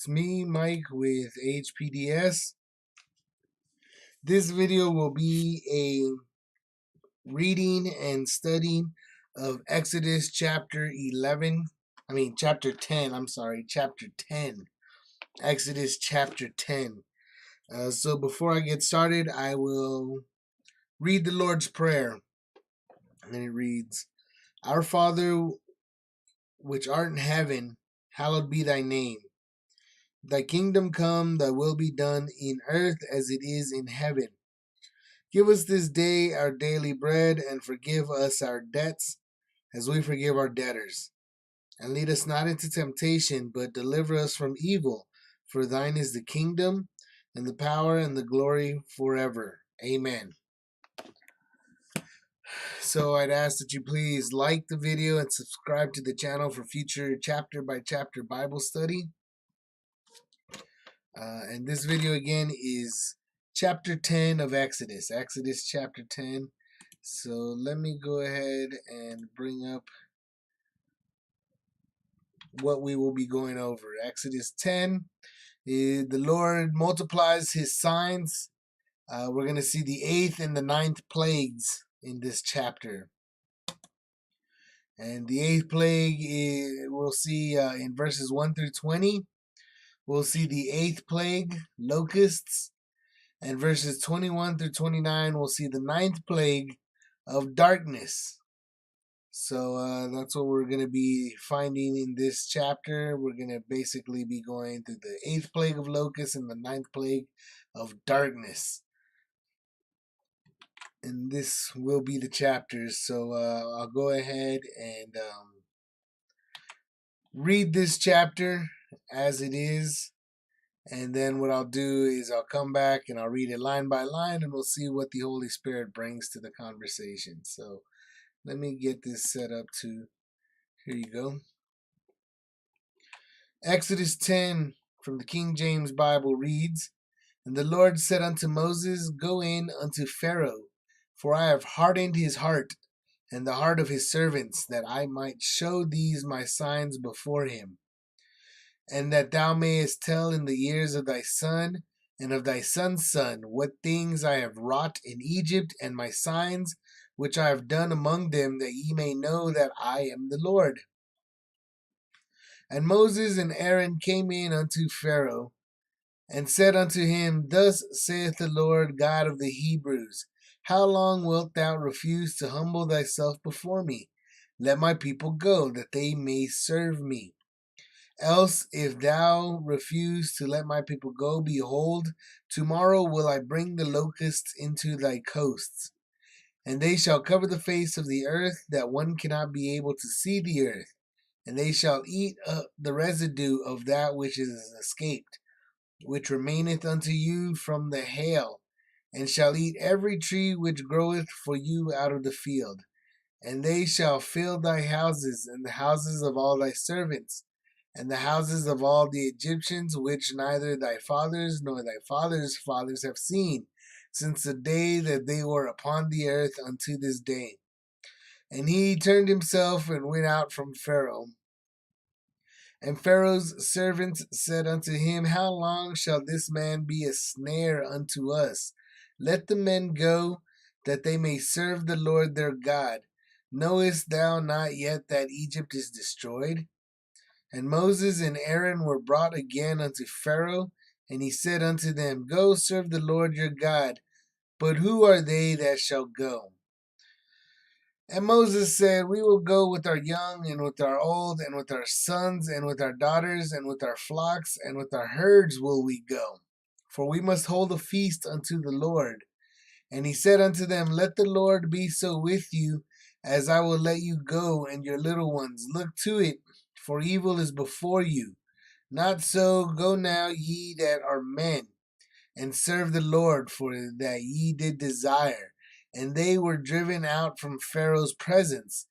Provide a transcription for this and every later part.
It's me, Mike, with HPDS. This video will be a reading and studying of Exodus chapter 10. Exodus chapter 10. So before I get started, I will read the Lord's Prayer. And it reads, Our Father, which art in heaven, hallowed be thy name. Thy kingdom come, thy will be done in earth as it is in heaven. Give us this day our daily bread, and forgive us our debts as we forgive our debtors. And lead us not into temptation, but deliver us from evil. For thine is the kingdom, and the power, and the glory forever. Amen. So I'd ask that you please like the video and subscribe to the channel for future chapter-by-chapter Bible study. And this video again is chapter 10 of Exodus. Exodus chapter 10. So let me go ahead and bring up what we will be going over. Exodus 10. The Lord multiplies his signs. We're going to see the 8th and the 9th plagues in this chapter. And the 8th plague we'll see in verses 1 through 20. We'll see the 8th plague, locusts. And verses 21 through 29, we'll see the 9th plague of darkness. So that's what we're going to be finding in this chapter. We're going to basically be going through the 8th plague of locusts and the 9th plague of darkness. And this will be the chapters. So I'll go ahead and read this chapter as it is. And then what I'll do is I'll come back and I'll read it line by line, and we'll see what the Holy Spirit brings to the conversation. So let me get this set up to, here you go. Exodus 10 from the King James Bible reads, And the Lord said unto Moses, Go in unto Pharaoh, for I have hardened his heart and the heart of his servants, that I might show these my signs before him, and that thou mayest tell in the ears of thy son and of thy son's son what things I have wrought in Egypt, and my signs which I have done among them, that ye may know that I am the Lord. And Moses and Aaron came in unto Pharaoh, and said unto him, Thus saith the Lord God of the Hebrews, How long wilt thou refuse to humble thyself before me? Let my people go, that they may serve me. Else, if thou refuse to let my people go, behold, tomorrow will I bring the locusts into thy coasts, and they shall cover the face of the earth, that one cannot be able to see the earth, and they shall eat up the residue of that which is escaped, which remaineth unto you from the hail, and shall eat every tree which groweth for you out of the field. And they shall fill thy houses, and the houses of all thy servants, and the houses of all the Egyptians, which neither thy fathers nor thy fathers' fathers have seen, since the day that they were upon the earth unto this day. And he turned himself and went out from Pharaoh. And Pharaoh's servants said unto him, How long shall this man be a snare unto us? Let the men go, that they may serve the Lord their God. Knowest thou not yet that Egypt is destroyed? And Moses and Aaron were brought again unto Pharaoh, and he said unto them, Go serve the Lord your God. But who are they that shall go? And Moses said, We will go with our young, and with our old, and with our sons, and with our daughters, and with our flocks, and with our herds will we go. For we must hold a feast unto the Lord. And he said unto them, Let the Lord be so with you, as I will let you go, and your little ones. Look to it, for evil is before you. Not so, go now ye that are men, and serve the Lord, for that ye did desire. And they were driven out from Pharaoh's presence.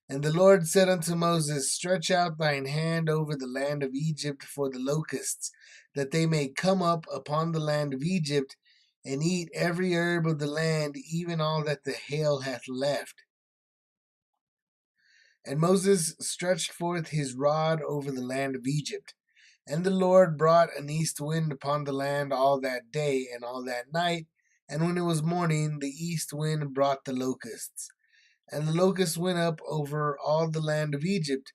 And the Lord said unto Moses, Stretch out thine hand over the land of Egypt for the locusts, that they may come up upon the land of Egypt, and eat every herb of the land, even all that the hail hath left. And Moses stretched forth his rod over the land of Egypt, And the Lord brought an east wind upon the land all that day and all that night. And when it was morning, the east wind brought the locusts. And the locusts went up over all the land of Egypt,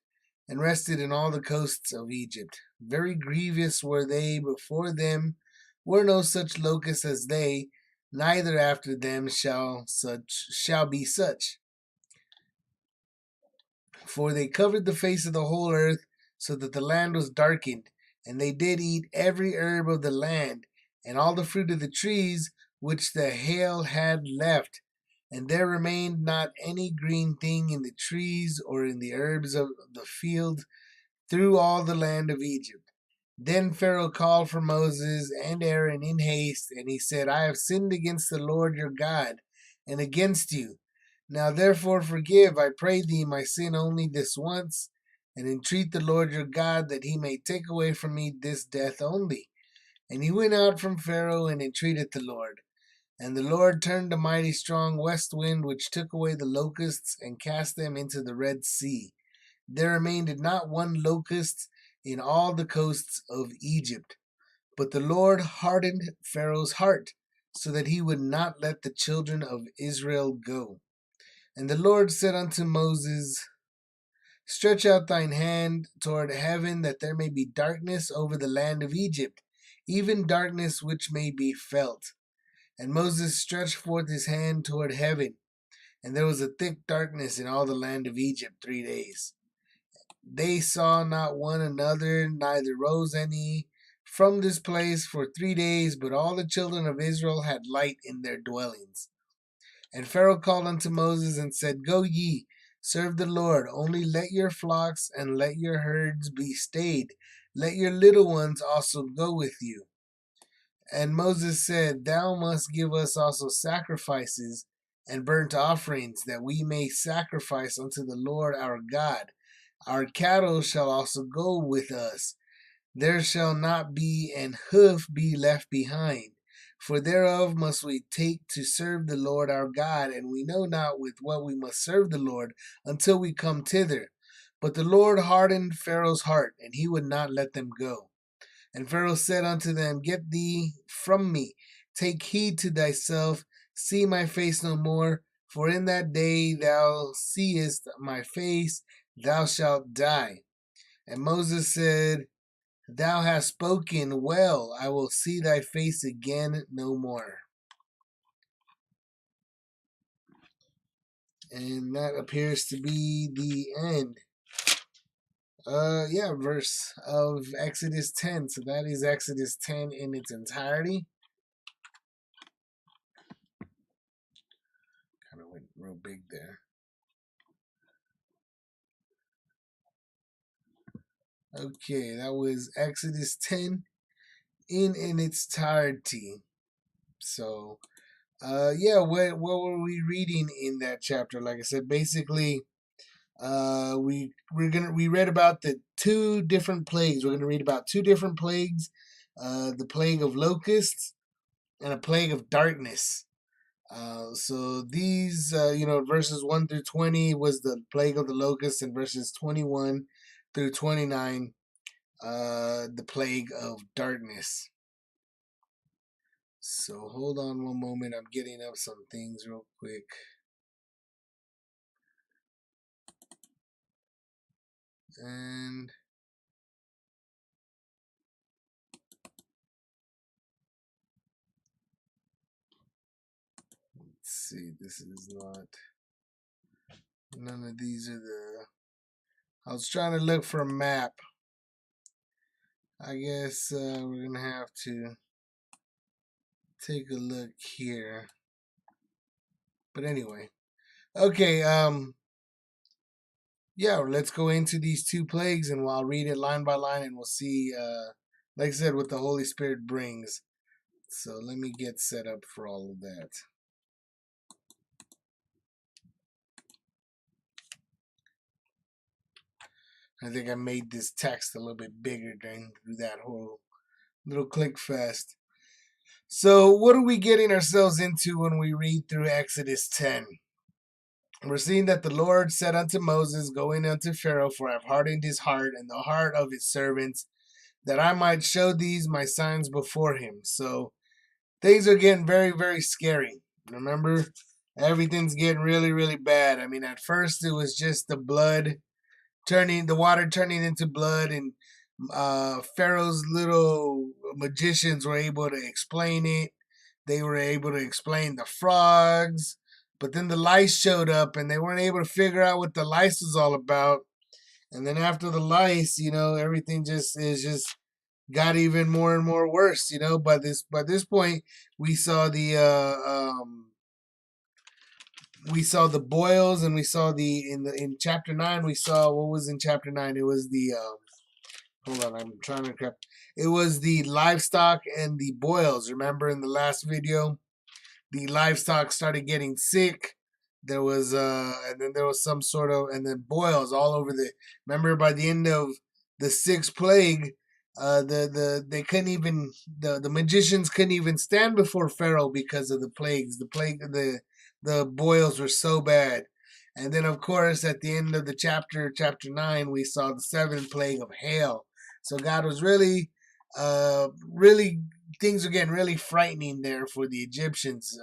and rested in all the coasts of Egypt. Very grievous were they. Before them were no such locusts as they, neither after them shall be such. For they covered the face of the whole earth, so that the land was darkened. And they did eat every herb of the land, and all the fruit of the trees which the hail had left. And there remained not any green thing in the trees or in the herbs of the field through all the land of Egypt. Then Pharaoh called for Moses and Aaron in haste, and he said, I have sinned against the Lord your God, and against you. Now therefore forgive, I pray thee, my sin only this once, and entreat the Lord your God that he may take away from me this death only. And he went out from Pharaoh and entreated the Lord. And the Lord turned a mighty strong west wind, which took away the locusts and cast them into the Red Sea. There remained not one locust in all the coasts of Egypt. But the Lord hardened Pharaoh's heart, so that he would not let the children of Israel go. And the Lord said unto Moses, Stretch out thine hand toward heaven, that there may be darkness over the land of Egypt, even darkness which may be felt. And Moses stretched forth his hand toward heaven, and there was a thick darkness in all the land of Egypt 3 days. They saw not one another, neither rose any from this place for 3 days, but all the children of Israel had light in their dwellings. And Pharaoh called unto Moses and said, Go ye, serve the Lord, only let your flocks and let your herds be stayed. Let your little ones also go with you. And Moses said, Thou must give us also sacrifices and burnt offerings, that we may sacrifice unto the Lord our God. Our cattle shall also go with us. There shall not be an hoof be left behind. For thereof must we take to serve the Lord our God, and we know not with what we must serve the Lord until we come thither. But the Lord hardened Pharaoh's heart, and he would not let them go. And Pharaoh said unto them, Get thee from me, take heed to thyself, see my face no more, for in that day thou seest my face, thou shalt die. And Moses said, Thou hast spoken well, I will see thy face again no more. And that appears to be the end. Verse of Exodus 10. So that is Exodus 10 in its entirety. Kind of went real big there. Okay, that was Exodus 10 in its entirety. So, what were we reading in that chapter? Like I said, basically, we read about the 2 different plagues. We're gonna read about 2 different plagues, the plague of locusts and a plague of darkness. So these, verses 1 through 20 was the plague of the locusts, and verses 21 through 29, the plague of darkness. So hold on one moment. I'm getting up some things real quick. And let's see. This is not. None of these are the. I was trying to look for a map. I guess we're gonna have to take a look here. But anyway, okay. Let's go into these 2 plagues, and I'll read it line by line, and we'll see. Like I said, what the Holy Spirit brings. So let me get set up for all of that. I think I made this text a little bit bigger during that whole little click fest. So what are we getting ourselves into when we read through Exodus 10? We're seeing that the Lord said unto Moses, Go in unto Pharaoh, for I have hardened his heart and the heart of his servants, that I might show these my signs before him. So things are getting very, very scary. Remember, everything's getting really, really bad. I mean, at first it was just the water turning into blood, and Pharaoh's little magicians were able to explain it. They were able to explain the frogs, but then the lice showed up, and they weren't able to figure out what the lice was all about. And then after the lice, everything just got even more and more worse. By this point, we saw the boils, and we saw in chapter 9, we saw what was in chapter 9. It was the hold on, I'm trying to grab. It was the livestock and the boils. Remember in the last video, the livestock started getting sick. There was and then there was some sort of, and then boils all over remember by the end of the sixth plague, they couldn't even, the magicians couldn't even stand before Pharaoh because of the plagues. The boils were so bad. And then of course at the end of the chapter 9, we saw the seventh plague of hail. So God was really, things are getting really frightening there for the Egyptians.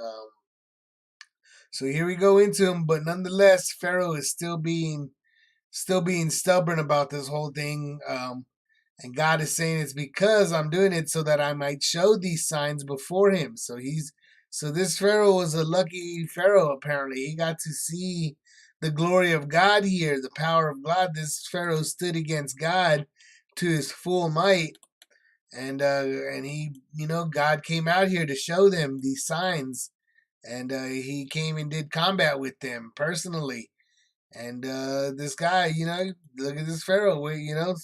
So here we go into them, but nonetheless, Pharaoh is still being stubborn about this whole thing. And God is saying it's because I'm doing it so that I might show these signs before him. So this Pharaoh was a lucky Pharaoh, apparently. He got to see the glory of God here, the power of God. This Pharaoh stood against God to his full might. And God came out here to show them these signs. And he came and did combat with them personally. And this guy, look at this Pharaoh.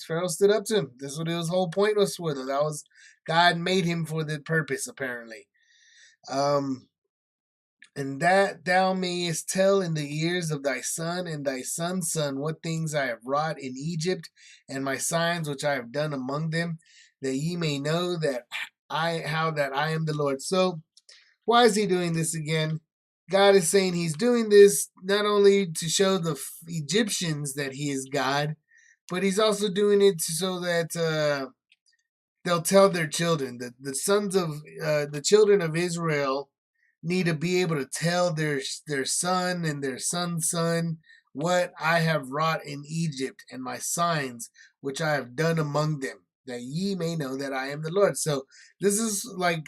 Pharaoh stood up to him. This is what his whole point was for. That was God made him for the purpose, apparently. And that thou mayest tell in the ears of thy son and thy son's son what things I have wrought in Egypt, and my signs which I have done among them, that ye may know that how that I am the Lord. So why is he doing this again? God is saying he's doing this not only to show the Egyptians that he is God, but he's also doing it so that they'll tell their children. That the children of Israel need to be able to tell their son and their son's son what I have wrought in Egypt, and my signs which I have done among them, that ye may know that I am the Lord. So this is like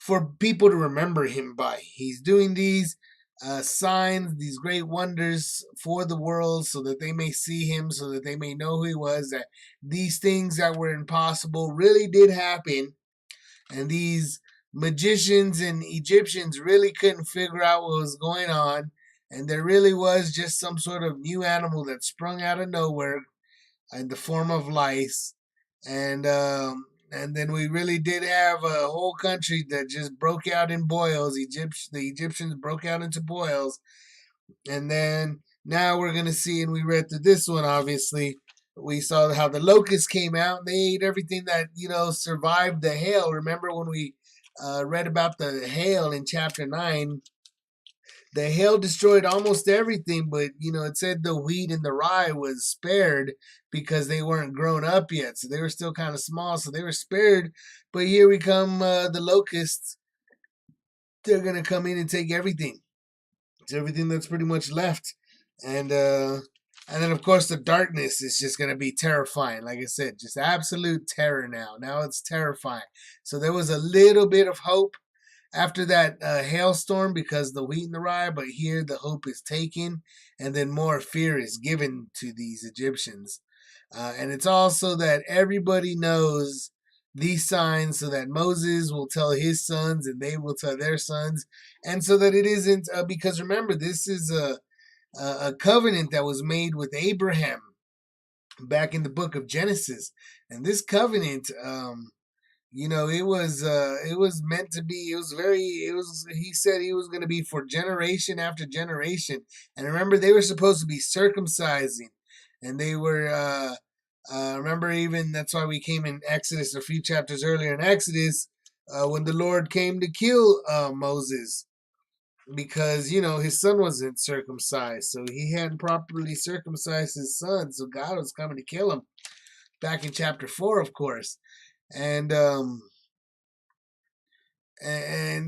for people to remember him by. He's doing these signs, these great wonders for the world, so that they may see him, so that they may know who he was, that these things that were impossible really did happen, and these magicians and Egyptians really couldn't figure out what was going on, and there really was just some sort of new animal that sprung out of nowhere in the form of lice, and then we really did have a whole country that just broke out in boils. The Egyptians broke out into boils, and then now we're gonna see, and we read through this one. Obviously, we saw how the locusts came out. And they ate everything that survived the hail. Remember when we read about the hail in chapter 9? The hail destroyed almost everything, but it said the wheat and the rye was spared because they weren't grown up yet, so they were still kind of small, so they were spared. But here we come, the locusts. They're gonna come in and take everything. It's everything that's pretty much left, and then of course the darkness is just gonna be terrifying. Like I said, just absolute terror now. Now it's terrifying. So there was a little bit of hope after that hailstorm because the wheat and the rye, but here the hope is taken, and then more fear is given to these Egyptians. And it's also that everybody knows these signs so that Moses will tell his sons and they will tell their sons. And so that it isn't, because remember, this is a covenant that was made with Abraham back in the book of Genesis. And this covenant, it was meant to be. He said he was going to be for generation after generation. And remember, they were supposed to be circumcising, and they were, remember, even that's why we came in Exodus a few chapters earlier in Exodus, when the Lord came to kill Moses, because his son wasn't circumcised, so he hadn't properly circumcised his son, so God was coming to kill him. back in chapter 4, of course. And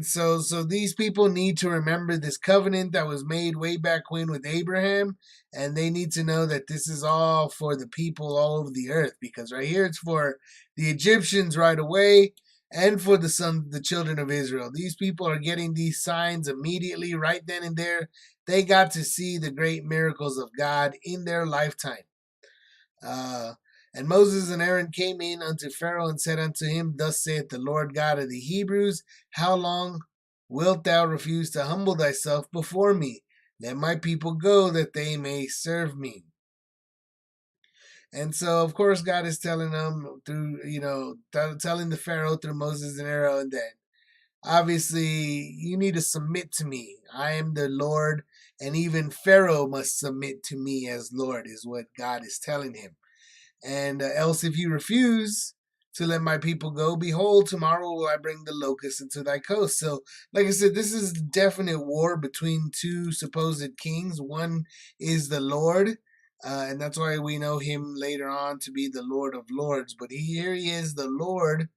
so these people need to remember this covenant that was made way back when with Abraham, and they need to know that this is all for the people all over the earth, because right here it's for the Egyptians right away and for the children of Israel. These people are getting these signs immediately right then and there. They got to see the great miracles of God in their lifetime. Uh, and Moses and Aaron came in unto Pharaoh and said unto him, Thus saith the Lord God of the Hebrews, How long wilt thou refuse to humble thyself before me? Let my people go, that they may serve me. And so, of course, God is telling them through, telling the Pharaoh through Moses and Aaron that obviously you need to submit to me. I am the Lord, and even Pharaoh must submit to me as Lord, is what God is telling him. And else if you refuse to let my people go, behold, tomorrow will I bring the locusts into thy coast. So, like I said, this is a definite war between two supposed kings. One is the Lord, and that's why we know him later on to be the Lord of Lords. But here he is, the Lord.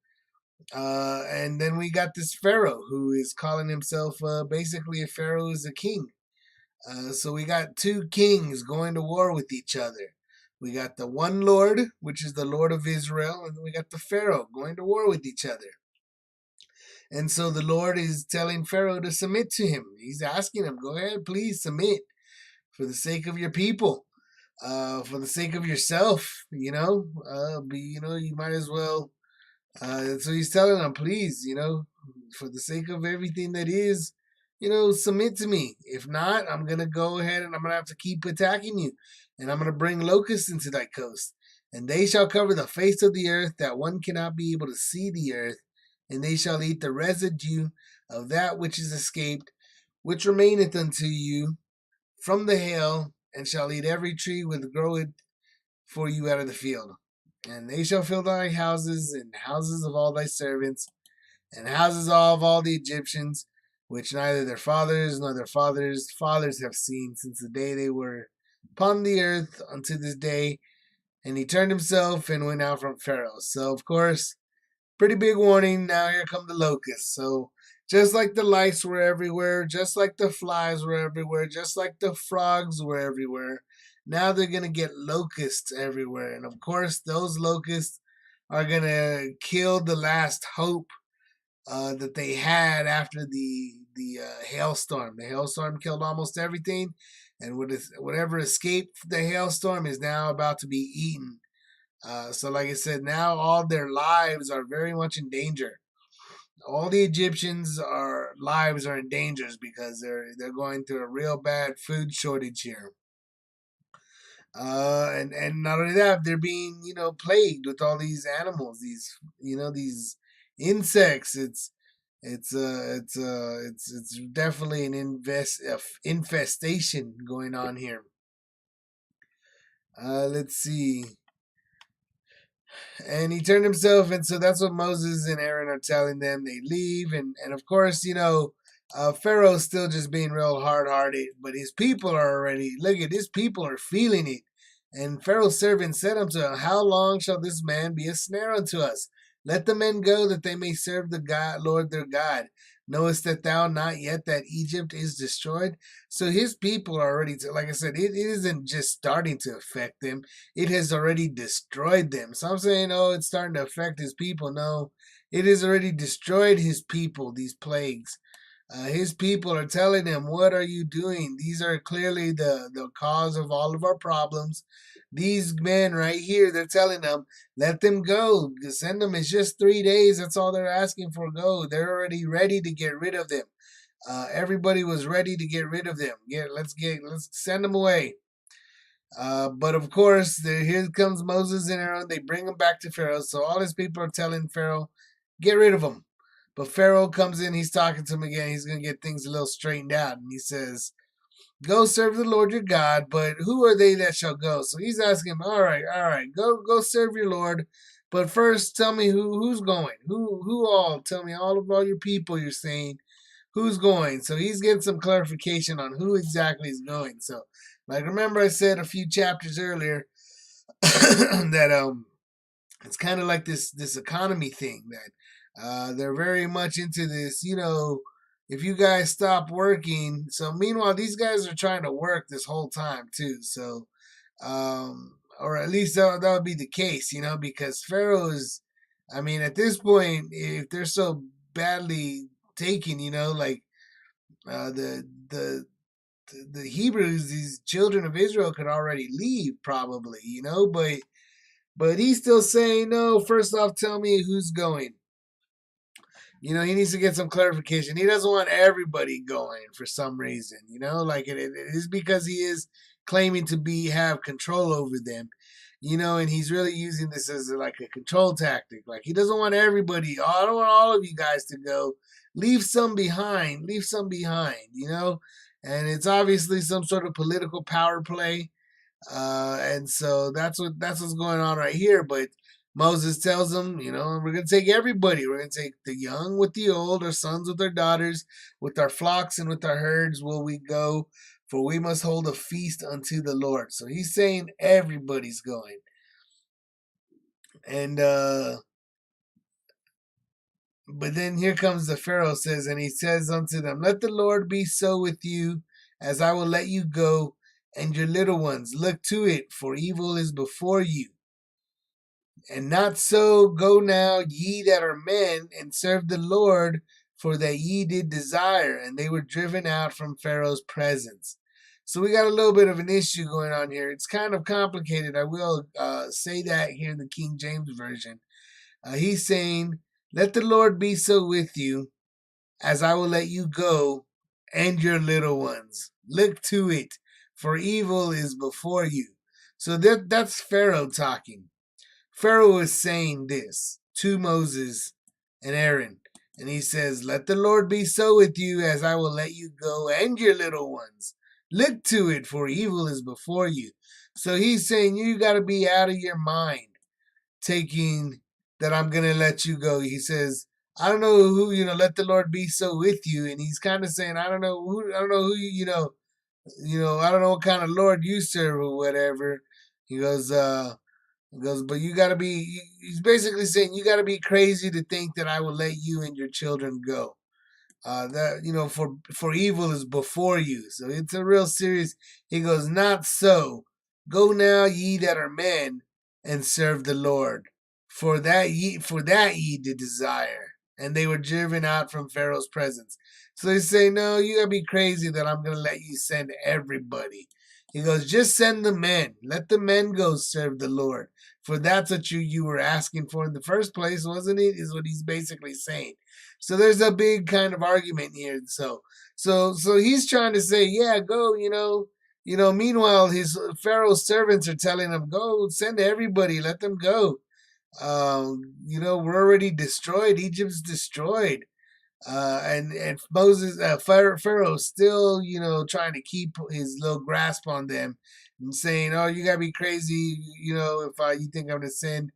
And then we got this Pharaoh who is calling himself basically a Pharaoh is a king. So we got two kings going to war with each other. We got the one Lord, which is the Lord of Israel, and we got the Pharaoh going to war with each other. And so the Lord is telling Pharaoh to submit to him. He's asking him, go ahead, please submit for the sake of your people, for the sake of yourself, you might as well. So he's telling them, please, for the sake of everything that is, submit to me. If not, I'm going to go ahead and I'm going to have to keep attacking you. And I'm going to bring locusts into thy coast. And they shall cover the face of the earth, that one cannot be able to see the earth. And they shall eat the residue of that which is escaped, which remaineth unto you from the hail, and shall eat every tree which groweth for you out of the field. And they shall fill thy houses, and houses of all thy servants, and houses of all the Egyptians, which neither their fathers nor their fathers' fathers have seen since the day they were upon the earth unto this day. And he turned himself and went out from Pharaoh. So, of course, pretty big warning. Now here come the locusts. So, just like the lice were everywhere, just like the flies were everywhere, just like the frogs were everywhere, now they're going to get locusts everywhere. And of course, those locusts are going to kill the last hope that they had after the hailstorm. The hailstorm killed almost everything, and whatever escaped the hailstorm is now about to be eaten. So, like I said, now all their lives are very much in danger. All the Egyptians' lives are in danger because they're going through a real bad food shortage here. And not only that, they're being plagued with all these animals, these insects. It's definitely an infestation going on here. Let's see. And he turned himself, and so that's what Moses and Aaron are telling them. They leave, and of course, Pharaoh's still just being real hard-hearted, but his people are already, look at his people are feeling it. And Pharaoh's servant said unto him, How long shall this man be a snare unto us? Let the men go, that they may serve the God, Lord their God. Knowest that thou not yet that Egypt is destroyed? So his people are already, like I said, it isn't just starting to affect them. It has already destroyed them. So I'm saying, it's starting to affect his people. No, it has already destroyed his people, these plagues. His people are telling him, what are you doing? These are clearly the cause of all of our problems. These men right here, they're telling them, let them go. Send them. It's just 3 days. That's all they're asking for. Go. They're already ready to get rid of them. Everybody was ready to get rid of them. Let's send them away. But of course, here comes Moses and Aaron. They bring him back to Pharaoh. So all his people are telling Pharaoh, get rid of him. But Pharaoh comes in. He's talking to him again. He's going to get things a little straightened out. And he says, go serve the Lord your God. But who are they that shall go? So he's asking him, all right, go serve your Lord. But first, tell me who's going. Who all? Tell me all of all your people you're saying. Who's going? So he's getting some clarification on who exactly is going. So, like, remember I said a few chapters earlier that It's kind of like this economy thing that they're very much into this. If you guys stop working, so meanwhile these guys are trying to work this whole time too. So, or at least that would be the case, because Pharaoh is, I mean, at this point, if they're so badly taken, like the the Hebrews, these children of Israel, could already leave probably, but he's still saying no. First off, tell me who's going. He needs to get some clarification. He doesn't want everybody going for some reason. Like it is because he is claiming to have control over them. And he's really using this as like a control tactic. Like he doesn't want everybody. Oh, I don't want all of you guys to go. Leave some behind. Leave some behind. And it's obviously some sort of political power play. And so that's what's going on right here. But Moses tells them, we're going to take everybody. We're going to take the young with the old, our sons with our daughters, with our flocks and with our herds will we go, for we must hold a feast unto the Lord. So he's saying everybody's going. And but then here comes the Pharaoh says, and he says unto them, let the Lord be so with you, as I will let you go, and your little ones. Look to it, for evil is before you. And not so, go now, ye that are men, and serve the Lord, for that ye did desire. And they were driven out from Pharaoh's presence. So we got a little bit of an issue going on here. It's kind of complicated. I will say that here in the King James Version. He's saying, let the Lord be so with you, as I will let you go, and your little ones. Look to it, for evil is before you. So that's Pharaoh talking. Pharaoh is saying this to Moses and Aaron. And he says, let the Lord be so with you, as I will let you go, and your little ones. Look to it, for evil is before you. So he's saying you got to be out of your mind taking that I'm going to let you go. He says, I don't know who, let the Lord be so with you. And he's kind of saying, I don't know who you, I don't know what kind of Lord you serve or whatever. He goes, but you got to be, he's basically saying you got to be crazy to think that I will let you and your children go. For evil is before you. So it's a real serious. He goes, not so. Go now, ye that are men, and serve the Lord. For that ye did desire. And they were driven out from Pharaoh's presence. So they say, no, you gotta be crazy that I'm gonna let you send everybody. He goes, just send the men. Let the men go serve the Lord. For that's what you were asking for in the first place, wasn't it? Is what he's basically saying. So there's a big kind of argument here. So he's trying to say, yeah, go, meanwhile, his Pharaoh's servants are telling him, go, send everybody, let them go. We're already destroyed. Egypt's destroyed. And Moses, Pharaoh's still, trying to keep his little grasp on them and saying, oh, you gotta be crazy, if you think I'm gonna send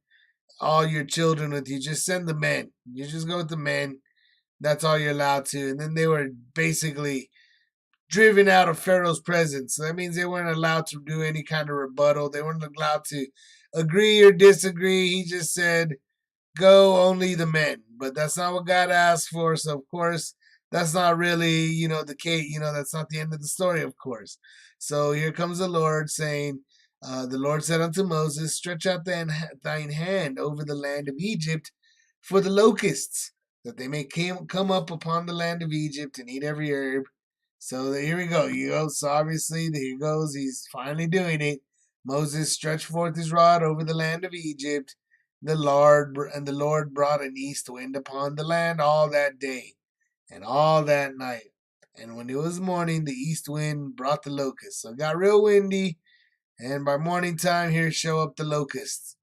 all your children with you, just send the men. You just go with the men. That's all you're allowed to. And then they were basically driven out of Pharaoh's presence. So that means they weren't allowed to do any kind of rebuttal. They weren't allowed to agree or disagree. He just said, go only the men. But that's not what God asked for. So, of course, that's not really, the case. That's not the end of the story, of course. So here comes the Lord saying, the Lord said unto Moses, stretch out thine hand over the land of Egypt for the locusts, that they may come up upon the land of Egypt and eat every herb. So here we go. So obviously, there he goes. He's finally doing it. Moses stretched forth his rod over the land of Egypt. The Lord brought an east wind upon the land all that day and all that night. And when it was morning, the east wind brought the locusts. So it got real windy. And by morning time, here show up the locusts.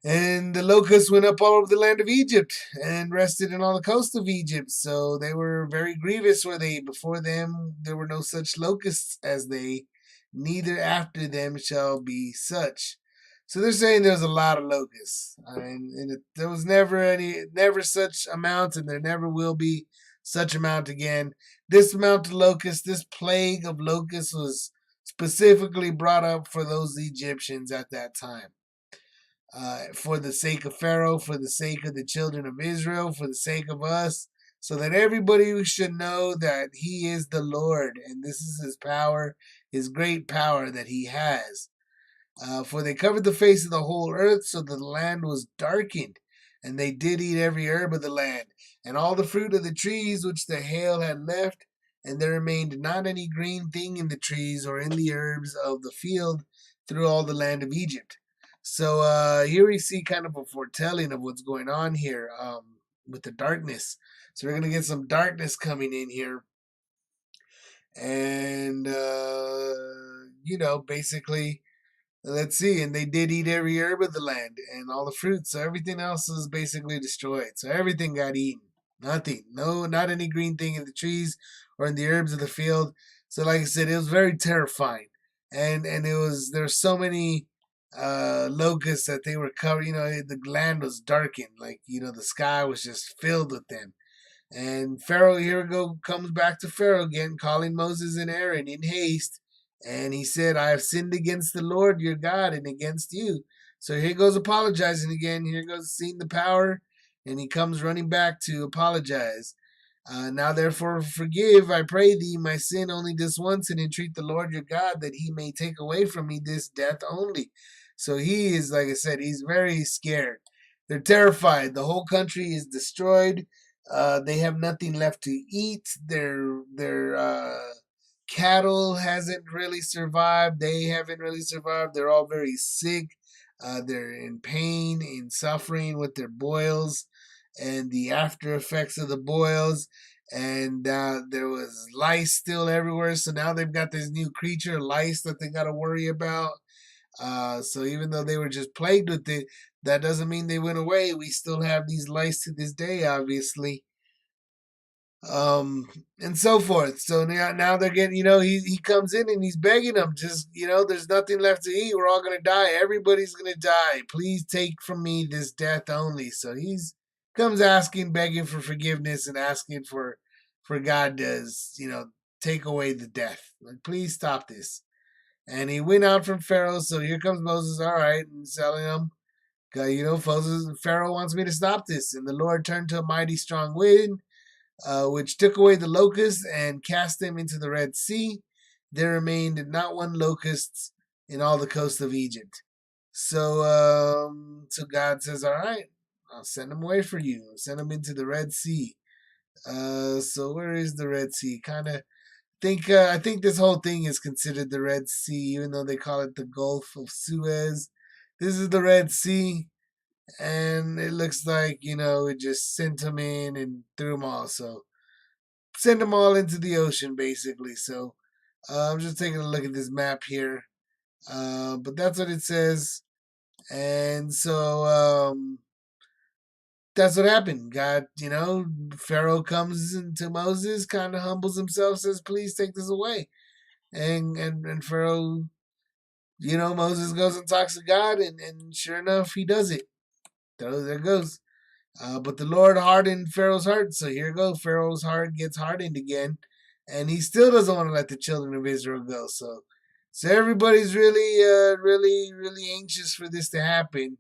And the locusts went up all over the land of Egypt and rested in all the coast of Egypt. So they were very grievous, were they? Before them there were no such locusts as they, neither after them shall be such. So they're saying there's a lot of locusts. There was never such amount, and there never will be such amount again. This amount of locusts, this plague of locusts was specifically brought up for those Egyptians at that time. for the sake of Pharaoh, for the sake of the children of Israel, for the sake of us, so that everybody should know that he is the Lord, and this is his power, his great power that he has. For they covered the face of the whole earth, so that the land was darkened. And they did eat every herb of the land, and all the fruit of the trees which the hail had left, and there remained not any green thing in the trees or in the herbs of the field through all the land of Egypt. So here we see kind of a foretelling of what's going on here with the darkness. So we're going to get some darkness coming in here. And, basically, let's see. And they did eat every herb of the land and all the fruits. So everything else was basically destroyed. So everything got eaten. Nothing. No, not any green thing in the trees or in the herbs of the field. So like I said, it was very terrifying. And there's so many locusts that they were covered. The land was darkened. Like, the sky was just filled with them. And Pharaoh, here we go, comes back to Pharaoh again, calling Moses and Aaron in haste. And he said, I have sinned against the Lord your God and against you. So here goes apologizing again. Here goes seeing the power. And he comes running back to apologize. Now therefore forgive, I pray thee, my sin only this once, and entreat the Lord your God that he may take away from me this death only. So he is, like I said, he's very scared. They're terrified. The whole country is destroyed. They have nothing left to eat. Their cattle hasn't really survived. They haven't really survived. They're all very sick. They're in pain, in suffering with their boils and the after effects of the boils. And there was lice still everywhere. So now they've got this new creature, lice, that they got to worry about. So even though they were just plagued with it, that doesn't mean they went away. We still have these lice to this day, obviously. And so forth. So now they're getting, he comes in and he's begging them, just, there's nothing left to eat. We're all going to die. Everybody's going to die. Please take from me this death only. So he's comes asking, begging for forgiveness and asking for God to, take away the death. Like, please stop this. And he went out from Pharaoh. So here comes Moses. All right. And telling him, Pharaoh wants me to stop this. And the Lord turned to a mighty strong wind, which took away the locusts and cast them into the Red Sea. There remained not one locust in all the coast of Egypt. So God says, all right, I'll send them away for you. I'll send them into the Red Sea. So where is the Red Sea? I think this whole thing is considered the Red Sea, even though they call it the Gulf of Suez. This is the Red Sea. And it looks like, it just sent them in and threw them all. So, sent them all into the ocean, basically. So, I'm just taking a look at this map here. But that's what it says. And so, that's what happened. God, Pharaoh comes into Moses, kind of humbles himself, says, please take this away. And Pharaoh, Moses goes and talks to God, and sure enough, he does it. There goes. But the Lord hardened Pharaoh's heart. So here goes. Pharaoh's heart gets hardened again. And he still doesn't want to let the children of Israel go. So everybody's really anxious for this to happen.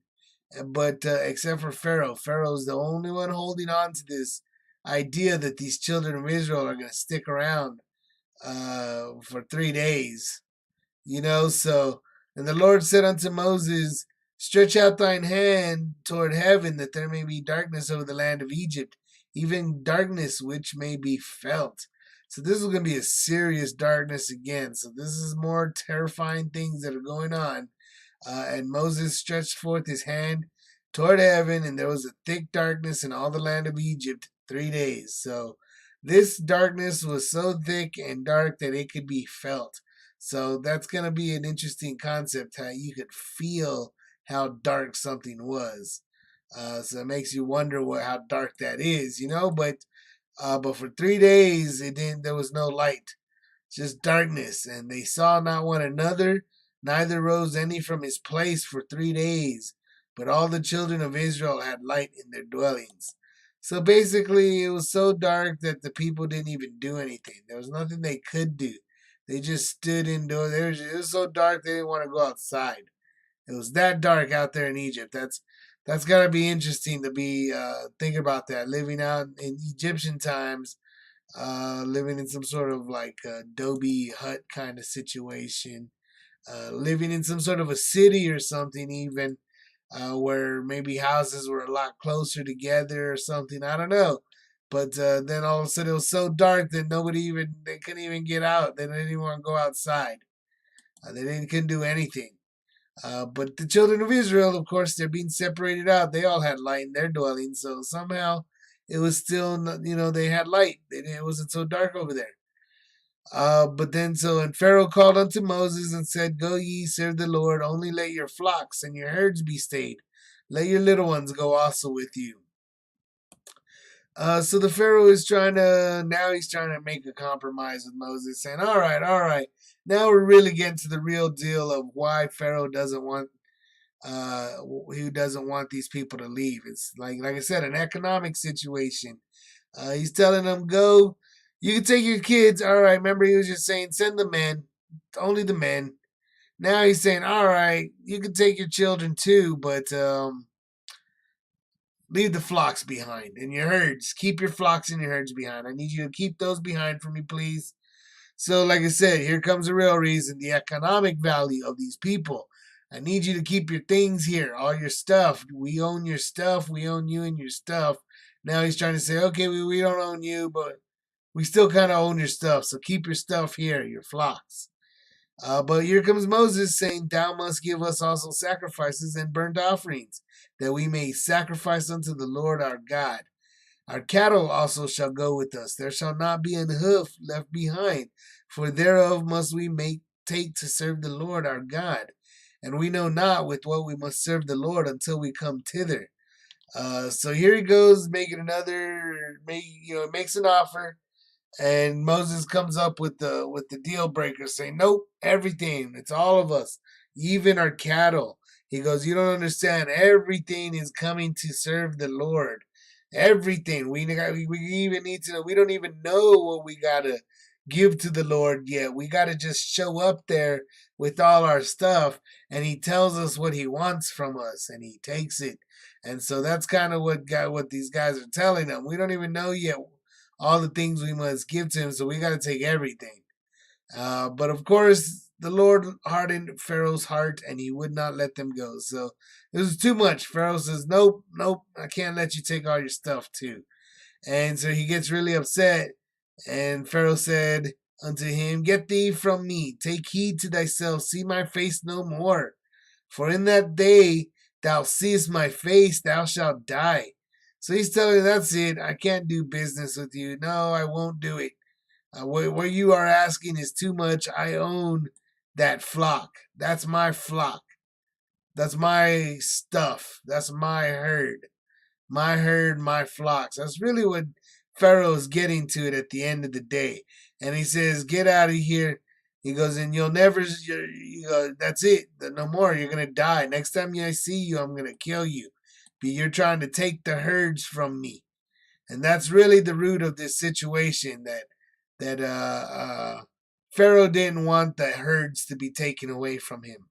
But except for Pharaoh. Pharaoh's the only one holding on to this idea that these children of Israel are going to stick around for 3 days. So, and the Lord said unto Moses, stretch out thine hand toward heaven, that there may be darkness over the land of Egypt, even darkness which may be felt. So this is going to be a serious darkness again. So this is more terrifying things that are going on. And Moses stretched forth his hand toward heaven, and there was a thick darkness in all the land of Egypt 3 days. So this darkness was so thick and dark that it could be felt. So that's going to be an interesting concept, how you could feel how dark something was. So it makes you wonder how dark that is, but for 3 days there was no light, just darkness, and they saw not one another, neither rose any from his place for 3 days, but all the children of Israel had light in their dwellings. So basically, it was so dark that the people didn't even do anything. There was nothing they could do. They just stood indoors. It was so dark they didn't want to go outside. It was that dark out there in Egypt. That's got to be interesting to be thinking about that, living out in Egyptian times, living in some sort of like adobe hut kind of situation, living in some sort of a city or something, even where maybe houses were a lot closer together or something. I don't know. But then all of a sudden it was so dark that they couldn't even get out. They didn't even want to go outside. Couldn't do anything. But the children of Israel, of course, they're being separated out. They all had light in their dwelling, so somehow it was still, they had light. It wasn't so dark over there. But then and Pharaoh called unto Moses and said, Go ye, serve the Lord, only let your flocks and your herds be stayed. Let your little ones go also with you. So the Pharaoh he's trying to make a compromise with Moses, saying, all right. Now we're really getting to the real deal of why Pharaoh doesn't want these people to leave. It's like I said, an economic situation. He's telling them, go, you can take your kids. All right, remember he was just saying, send the men, only the men. Now he's saying, all right, you can take your children too, but leave the flocks behind and your herds. Keep your flocks and your herds behind. I need you to keep those behind for me, please. So, like I said, here comes the real reason, the economic value of these people. I need you to keep your things here, all your stuff. We own your stuff. We own you and your stuff. Now he's trying to say, okay, we don't own you, but we still kind of own your stuff. So keep your stuff here, your flocks. But here comes Moses saying, Thou must give us also sacrifices and burnt offerings, that we may sacrifice unto the Lord our God. Our cattle also shall go with us. There shall not be an hoof left behind, for thereof must we take to serve the Lord our God. And we know not with what we must serve the Lord until we come thither. So here he goes, makes an offer. And Moses comes up with the deal breaker, saying, "Nope, everything. It's all of us, even our cattle." He goes, "You don't understand. Everything is coming to serve the Lord. Everything. We even need to know. We don't even know what we gotta give to the Lord yet. We gotta just show up there with all our stuff, and He tells us what He wants from us, and He takes it. And so that's kind of what these guys are telling them. We don't even know yet all the things we must give to him, so we got to take everything. But of course, the Lord hardened Pharaoh's heart, and he would not let them go. So it was too much. Pharaoh says, "Nope, I can't let you take all your stuff too." And so he gets really upset. And Pharaoh said unto him, Get thee from me, take heed to thyself, see my face no more. For in that day thou seest my face, thou shalt die. So he's telling you, that's it. I can't do business with you. No, I won't do it. What you are asking is too much. I own that flock. That's my flock. That's my stuff. That's my herd. My herd, my flocks. That's really what Pharaoh is getting to it at the end of the day. And he says, Get out of here. He goes, and you'll never, that's it. No more. You're going to die. Next time I see you, I'm going to kill you. You're trying to take the herds from me. And that's really the root of this situation, that Pharaoh didn't want the herds to be taken away from him.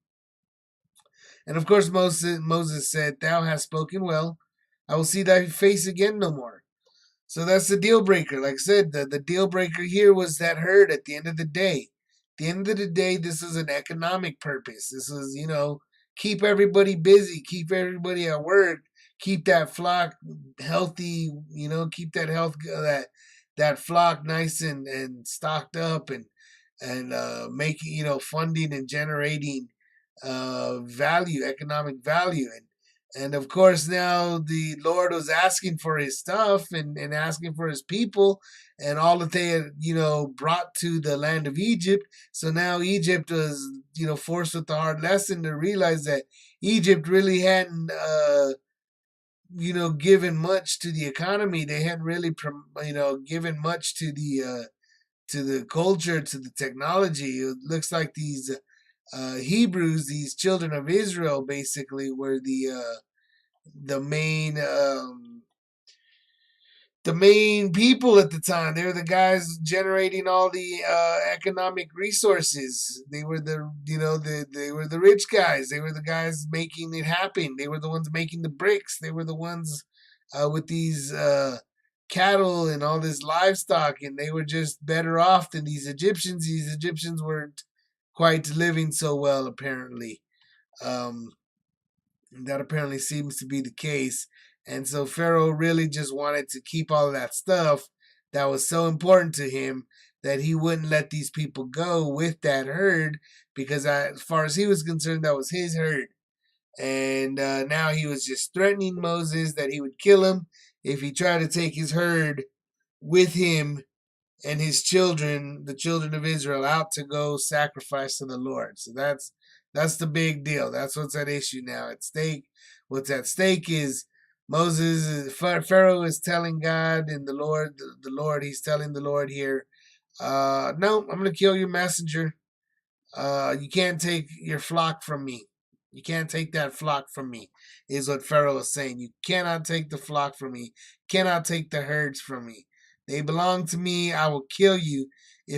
And of course, Moses said, Thou hast spoken well. I will see thy face again no more. So that's the deal breaker. Like I said, the deal breaker here was that herd at the end of the day. At the end of the day, this is an economic purpose. This is, keep everybody busy, keep everybody at work, keep that flock healthy, keep that flock nice and stocked up and making, funding and generating value, economic value. And of course, now the Lord was asking for his stuff and asking for his people and all that they had, brought to the land of Egypt. So now Egypt was, forced with the hard lesson to realize that Egypt really hadn't, given much to the economy. They hadn't really, given much to the culture, to the technology. It looks like these Hebrews, these children of Israel, basically were the main the main people at the time. They were the guys generating all the economic resources. They were they were the rich guys. They were the guys making it happen. They were the ones making the bricks. They were the ones with these cattle and all this livestock, and they were just better off than these Egyptians. These Egyptians weren't quite living so well, apparently. Um, that apparently seems to be the case. And so Pharaoh really just wanted to keep all of that stuff that was so important to him that he wouldn't let these people go with that herd because, as far as he was concerned, that was his herd. And now he was just threatening Moses that he would kill him if he tried to take his herd with him and his children, the children of Israel, out to go sacrifice to the Lord. So that's the big deal. That's what's at issue now. At stake, what's at stake is Pharaoh is telling God and the Lord, he's telling the Lord here, no, I'm gonna kill your messenger. You can't take your flock from me. You can't take that flock from me, is what Pharaoh is saying. You cannot take the flock from me. Cannot take the herds from me. They belong to me. I will kill you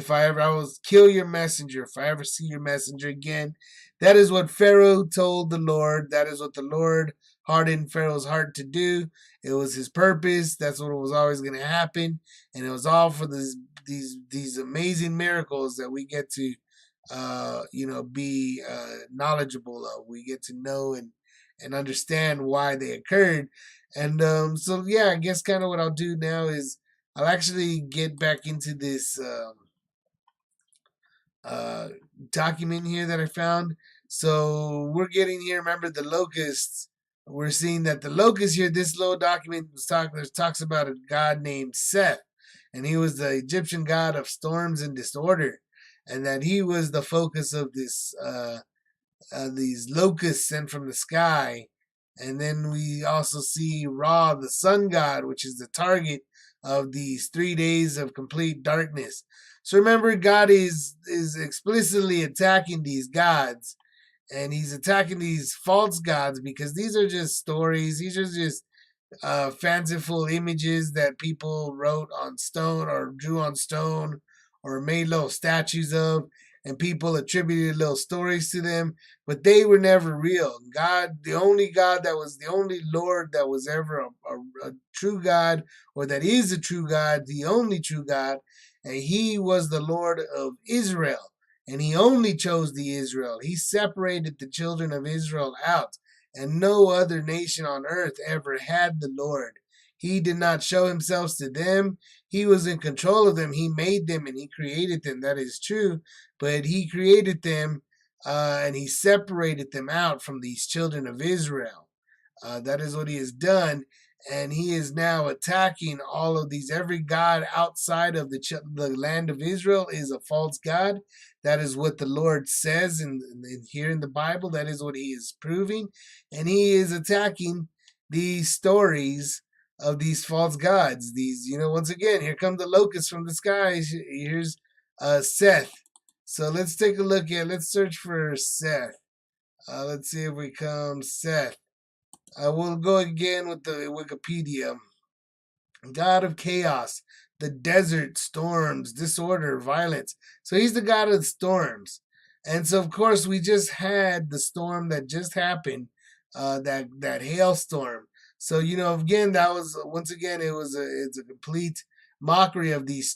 I will kill your messenger if I ever see your messenger again. That is what Pharaoh told the Lord. That is what the Lord hardened Pharaoh's heart to do. It was his purpose. That's what was always going to happen, and it was all for these amazing miracles that we get to be knowledgeable of. We get to know and understand why they occurred. And so, yeah, I guess kind of what I'll do now is I'll actually get back into this uh, document here that I found. So we're getting here, remember the locusts. We're seeing that the locusts here, this little document talks about a god named Seth, and he was the Egyptian god of storms and disorder, and that he was the focus of these locusts sent from the sky. And then we also see Ra, the sun god, which is the target of these 3 days of complete darkness. So remember, God is explicitly attacking these gods, and he's attacking these false gods because these are just stories. These are just fanciful images that people wrote on stone or drew on stone or made little statues of, and people attributed little stories to them, but they were never real. God, the only Lord that was ever a true God, or that is a true God, the only true God, and he was the Lord of Israel. And he only chose the Israel. He separated the children of Israel out, and no other nation on earth ever had the Lord. He did not show himself to them. He was in control of them. He made them and he created them. That is true. But he created them and he separated them out from these children of Israel. That is what he has done. And he is now attacking all of these. Every god outside of the land of Israel is a false god. That is what the Lord says here in the Bible. That is what he is proving. And he is attacking these stories of these false gods. Once again, here come the locusts from the skies. Here's Seth. So let's take a look let's search for Seth. Let's see if we come Seth. We'll go again with the Wikipedia. God of chaos, the desert, storms, disorder, violence. So he's the god of the storms. And so, of course, we just had the storm that just happened, that hailstorm. So, again, that was, once again, it's a complete mockery of these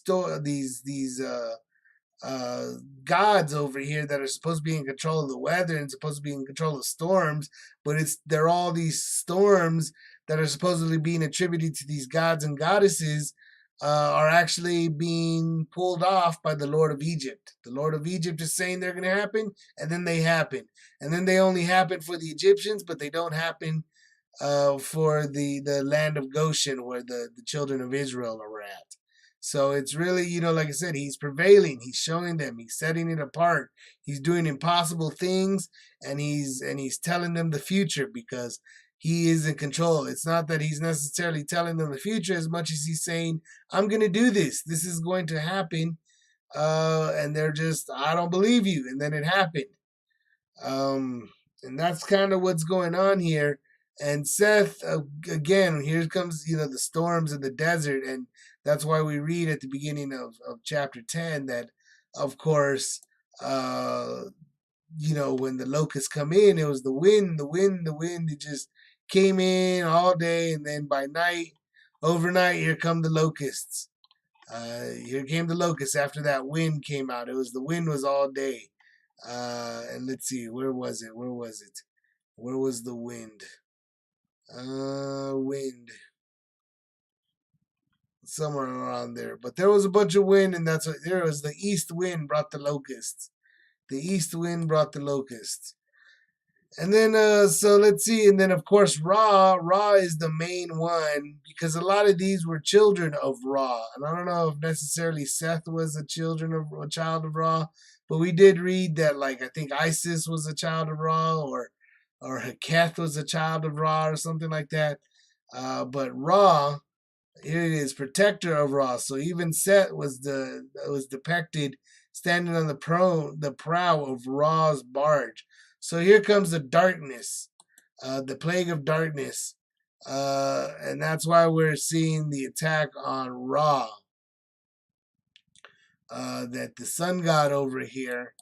gods over here that are supposed to be in control of the weather and supposed to be in control of storms, but they're all these storms that are supposedly being attributed to these gods and goddesses are actually being pulled off by the Lord of Egypt. The Lord of Egypt is saying they're going to happen, and then they happen. And then they only happen for the Egyptians, but they don't happen for the land of Goshen where the children of Israel are at. So it's really, like I said, he's prevailing. He's showing them. He's setting it apart. He's doing impossible things, and he's telling them the future because he is in control. It's not that he's necessarily telling them the future as much as he's saying, "I'm going to do this. This is going to happen," and they're just, "I don't believe you," and then it happened. And that's kind of what's going on here. And Seth, again, here comes, the storms in the desert. And that's why we read at the beginning of chapter 10 that, of course, uh, when the locusts come in, it was the wind, the wind. It just came in all day. And then by night, overnight, here come the locusts. Here came the locusts after that wind came out. The wind was all day. And let's see, where was it? Where was it? Where was the wind? Wind. Somewhere around there. But there was a bunch of wind, and that's what there was. The east wind brought the locusts. The east wind brought the locusts. And then, so let's see. And then, of course, Ra. Ra is the main one because a lot of these were children of Ra. And I don't know if necessarily Seth was a child of Ra, but we did read that, like, I think Isis was a child of Ra, or Heketh was a child of Ra, or something like that. But Ra, here it is, protector of Ra. So even Seth was depicted standing on the prow of Ra's barge. So here comes the darkness, the plague of darkness. And that's why we're seeing the attack on Ra. That the sun god over here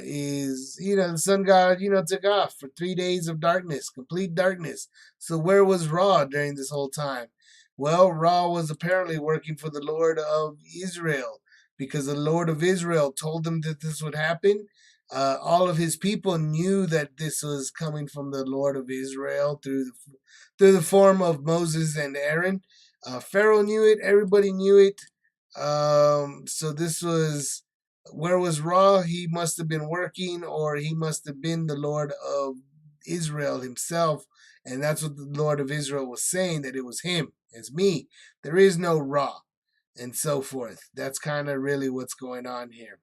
is, the sun god, took off for 3 days of darkness, complete darkness. So where was Ra during this whole time? Well, Ra was apparently working for the Lord of Israel because the Lord of Israel told him that this would happen. All of his people knew that this was coming from the Lord of Israel through the form of Moses and Aaron. Pharaoh knew it. Everybody knew it. So this was, where was Ra? He must have been working, or he must have been the Lord of Israel himself. And that's what the Lord of Israel was saying, that it was him. It's me. There is no Ra, and so forth. That's kind of really what's going on here.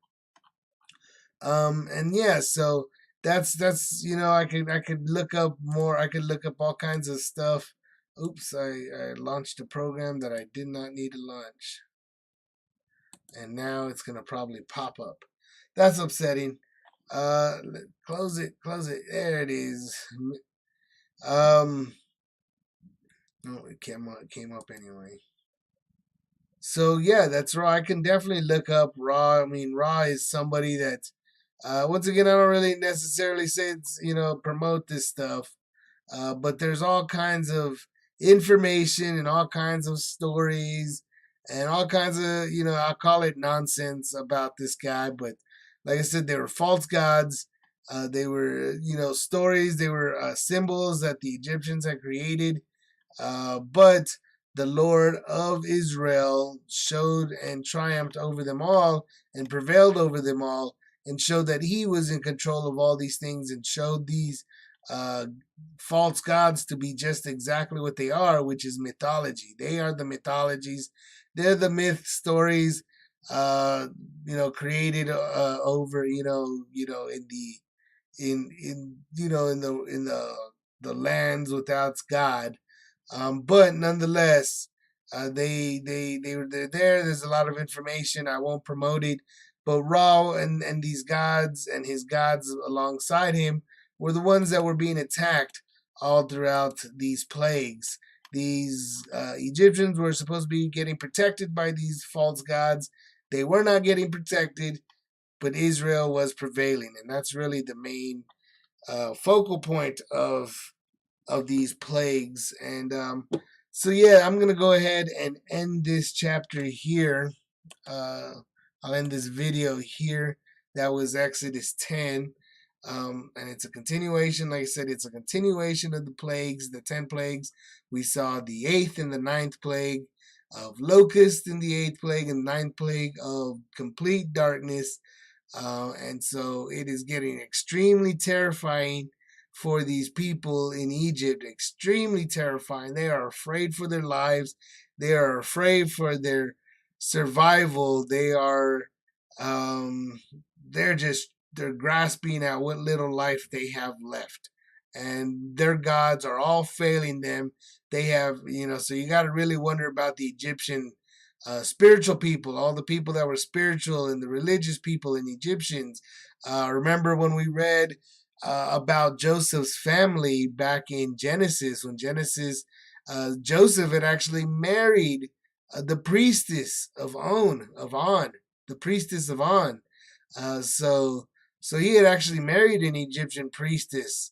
And yeah, so that's I could look up more. I could look up all kinds of stuff. Oops, I launched a program that I did not need to launch. And now it's gonna probably pop up. That's upsetting. Close it. There it is. No, it came up anyway. So yeah, that's Ra. I can definitely look up Ra. I mean, Ra is somebody that, once again, I don't really necessarily say it's, promote this stuff, but there's all kinds of information and all kinds of stories and all kinds of, I call it nonsense about this guy. But like I said, they were false gods. They were, stories. They were symbols that the Egyptians had created. But the Lord of Israel showed and triumphed over them all and prevailed over them all and showed that he was in control of all these things and showed these false gods to be just exactly what they are, which is mythology. They are the mythologies. They're the myth stories, created over, in the lands without God. But nonetheless, they're there. There's a lot of information. I won't promote it. But Ra and these gods and his gods alongside him were the ones that were being attacked all throughout these plagues. These Egyptians were supposed to be getting protected by these false gods. They were not getting protected, but Israel was prevailing, and that's really the main focal point of these plagues. And so yeah, I'm gonna go ahead and end this chapter here. I'll end this video here. That was Exodus 10. And it's a continuation. Like I said, it's a continuation of the plagues, the 10 plagues. We saw the 8th and the 9th plague of locust in the 8th plague, and 9th plague of complete darkness. And so it is getting extremely terrifying for these people in Egypt. Extremely terrifying. They are afraid for their lives. They are afraid for their survival. They are, they're grasping at what little life they have left. And their gods are all failing them. They have, so you got to really wonder about the Egyptian spiritual people, all the people that were spiritual and the religious people and Egyptians. Remember when we read about Joseph's family back in Genesis. When Joseph had actually married the priestess of On, the priestess of On. So he had actually married an Egyptian priestess.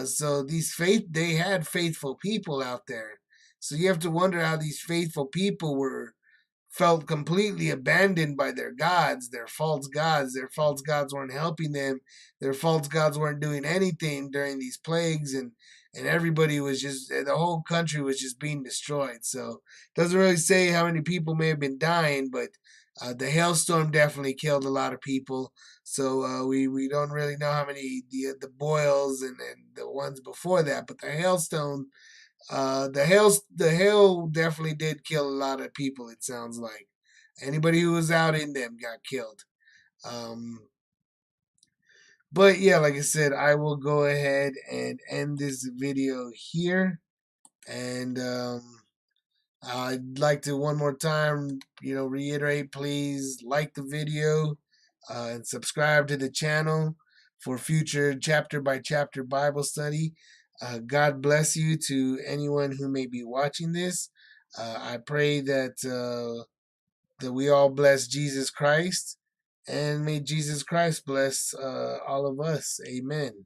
So they had faithful people out there. So you have to wonder how these faithful people felt completely abandoned by their gods, their false gods. Their false gods weren't helping them. Their false gods weren't doing anything during these plagues, and everybody was just, the whole country was just being destroyed. So it doesn't really say how many people may have been dying, but the hailstorm definitely killed a lot of people. So we don't really know how many the boils and the ones before that, but the hailstone the hail definitely did kill a lot of people. It sounds like anybody who was out in them got killed. Um, but yeah, like I said, I will go ahead and end this video here. And I'd like to one more time, reiterate, please like the video and subscribe to the channel for future chapter by chapter Bible study. God bless you to anyone who may be watching this. I pray that we all bless Jesus Christ, and may Jesus Christ bless all of us. Amen.